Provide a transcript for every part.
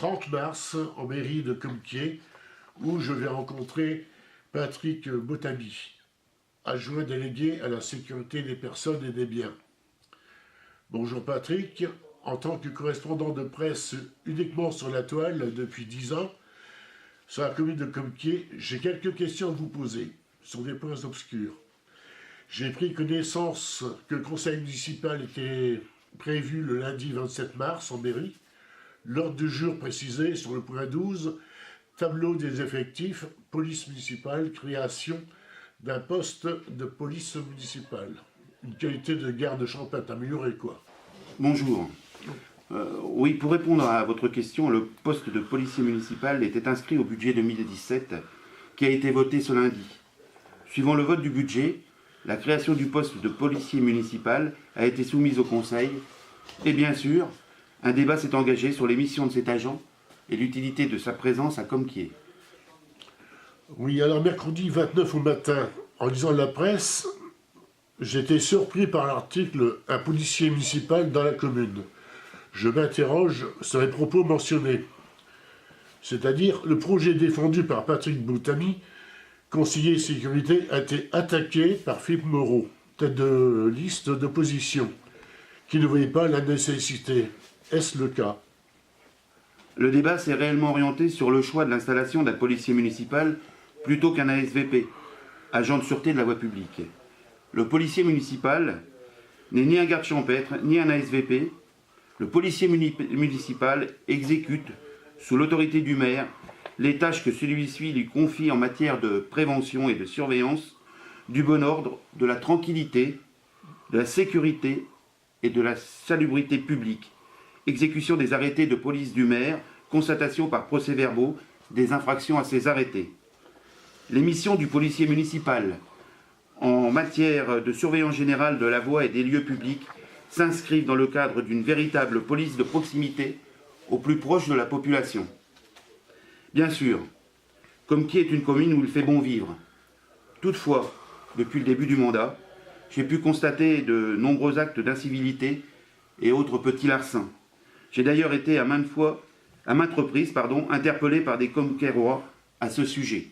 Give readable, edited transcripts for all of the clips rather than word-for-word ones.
30 mars en mairie de Compiègne, où je vais rencontrer Patrick Botamy, adjoint délégué à la sécurité des personnes et des biens. Bonjour Patrick, en tant que correspondant de presse uniquement sur la toile depuis 10 ans, sur la commune de Compiègne, j'ai quelques questions à vous poser sur des points obscurs. J'ai pris connaissance que le conseil municipal était prévu le lundi 27 mars en mairie. L'ordre du jour précisé sur le point 12, tableau des effectifs, police municipale, création d'un poste de police municipale. Une qualité de garde champêtre améliorée, quoi. Bonjour. Oui, pour répondre à votre question, le poste de policier municipal était inscrit au budget 2017 qui a été voté ce lundi. Suivant le vote du budget, la création du poste de policier municipal a été soumise au Conseil et bien sûr, un débat s'est engagé sur les missions de cet agent et l'utilité de sa présence à Compiègne. Oui, alors mercredi 29 au matin, en lisant la presse, j'étais surpris par l'article « Un policier municipal dans la commune ». Je m'interroge sur les propos mentionnés. C'est-à-dire, le projet défendu par Patrick Botamy, conseiller sécurité, a été attaqué par Philippe Moreau, tête de liste d'opposition, qui ne voyait pas la nécessité. Est-ce le cas? Le débat s'est réellement orienté sur le choix de l'installation d'un policier municipal plutôt qu'un ASVP, agent de sûreté de la voie publique. Le policier municipal n'est ni un garde champêtre, ni un ASVP. Le policier municipal exécute, sous l'autorité du maire, les tâches que celui-ci lui confie en matière de prévention et de surveillance, du bon ordre, de la tranquillité, de la sécurité et de la salubrité publique. Exécution des arrêtés de police du maire, constatation par procès-verbaux des infractions à ces arrêtés. Les missions du policier municipal en matière de surveillance générale de la voie et des lieux publics s'inscrivent dans le cadre d'une véritable police de proximité au plus proche de la population. Bien sûr, Compiègne est une commune où il fait bon vivre. Toutefois, depuis le début du mandat, j'ai pu constater de nombreux actes d'incivilité et autres petits larcins. J'ai d'ailleurs été à maintes reprises, interpellé par des Compiègnois à ce sujet.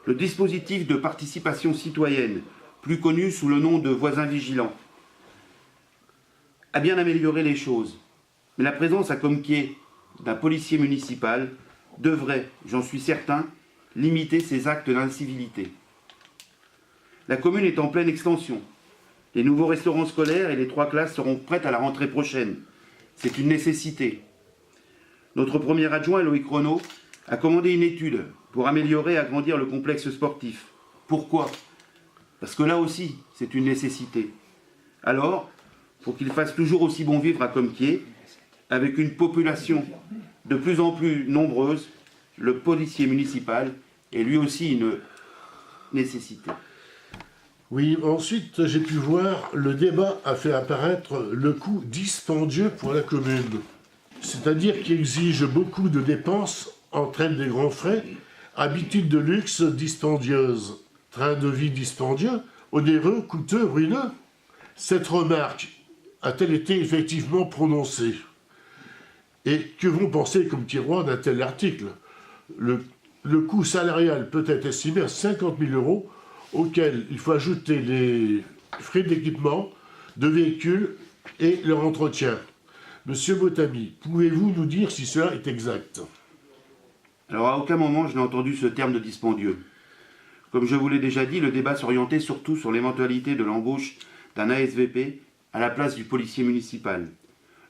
Le dispositif de participation citoyenne, plus connu sous le nom de voisins vigilants, a bien amélioré les choses. Mais la présence à Compiègne d'un policier municipal devrait, j'en suis certain, limiter ces actes d'incivilité. La commune est en pleine extension. Les nouveaux restaurants scolaires et les 3 classes seront prêtes à la rentrée prochaine. C'est une nécessité. Notre premier adjoint, Loïc Renaud, a commandé une étude pour améliorer et agrandir le complexe sportif. Pourquoi? Parce que là aussi, c'est une nécessité. Alors, pour qu'il fasse toujours aussi bon vivre à Compiègne, avec une population de plus en plus nombreuse, le policier municipal est lui aussi une nécessité. Oui, ensuite, j'ai pu voir, le débat a fait apparaître le coût dispendieux pour la commune. C'est-à-dire qu'il exige beaucoup de dépenses, entraîne des grands frais, habitudes de luxe dispendieuses, train de vie dispendieux, onéreux, coûteux, ruineux. Cette remarque a-t-elle été effectivement prononcée? Et que vont penser comme tiroir d'un tel article? Le coût salarial peut être estimé à 50 000 €, auquel il faut ajouter les frais d'équipement, de véhicules et leur entretien. Monsieur Botamy, pouvez-vous nous dire si cela est exact? Alors à aucun moment je n'ai entendu ce terme de dispendieux. Comme je vous l'ai déjà dit, le débat s'orientait surtout sur l'éventualité de l'embauche d'un ASVP à la place du policier municipal.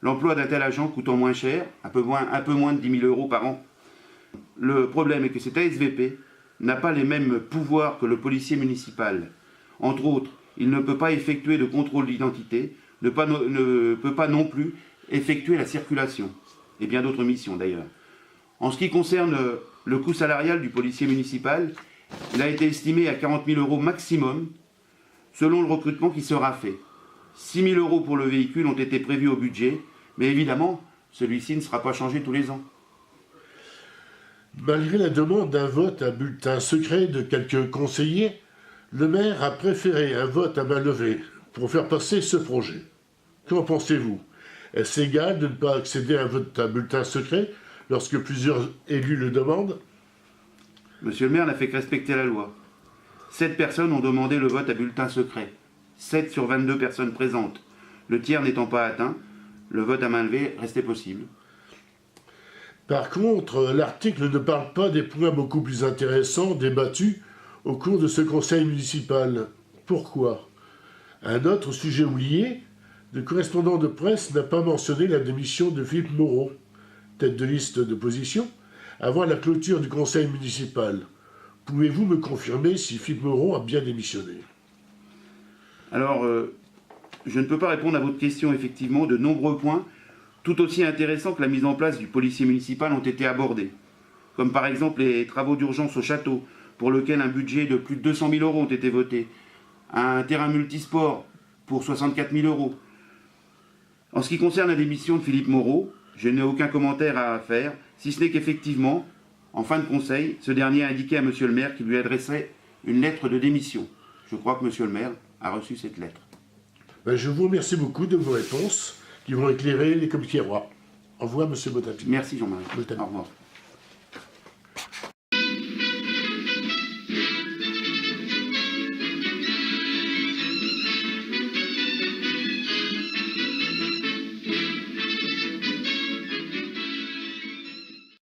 L'emploi d'un tel agent coûtant moins cher, un peu moins de 10 000 € par an. Le problème est que cet ASVP n'a pas les mêmes pouvoirs que le policier municipal. Entre autres, il ne peut pas effectuer de contrôle d'identité, ne peut pas non plus effectuer la circulation, et bien d'autres missions d'ailleurs. En ce qui concerne le coût salarial du policier municipal, il a été estimé à 40 000 € maximum, selon le recrutement qui sera fait. 6 000 € pour le véhicule ont été prévus au budget, mais évidemment, celui-ci ne sera pas changé tous les ans. Malgré la demande d'un vote à bulletin secret de quelques conseillers, le maire a préféré un vote à main levée pour faire passer ce projet. Qu'en pensez-vous? Est-ce égal de ne pas accéder à un vote à bulletin secret lorsque plusieurs élus le demandent? Monsieur le maire n'a fait que respecter la loi. 7 personnes ont demandé le vote à bulletin secret. 7 sur 22 personnes présentes. Le tiers n'étant pas atteint, le vote à main levée restait possible. Par contre, l'article ne parle pas des points beaucoup plus intéressants débattus au cours de ce conseil municipal. Pourquoi? Un autre sujet oublié, le correspondant de presse n'a pas mentionné la démission de Philippe Moreau, tête de liste d'opposition, avant la clôture du conseil municipal. Pouvez-vous me confirmer si Philippe Moreau a bien démissionné? Alors, je ne peux pas répondre à votre question, effectivement. De nombreux points, tout aussi intéressants que la mise en place du policier municipal, ont été abordés. Comme par exemple les travaux d'urgence au château, pour lequel un budget de plus de 200 000 € ont été votés. Un terrain multisport pour 64 000 €. En ce qui concerne la démission de Philippe Moreau, je n'ai aucun commentaire à faire, si ce n'est qu'effectivement, en fin de conseil, ce dernier a indiqué à monsieur le maire qu'il lui adresserait une lettre de démission. Je crois que monsieur le maire a reçu cette lettre. Je vous remercie beaucoup de vos réponses qui vont éclairer les communiqués rois. Au revoir, monsieur Botabi. Merci Jean-Marie. Au revoir.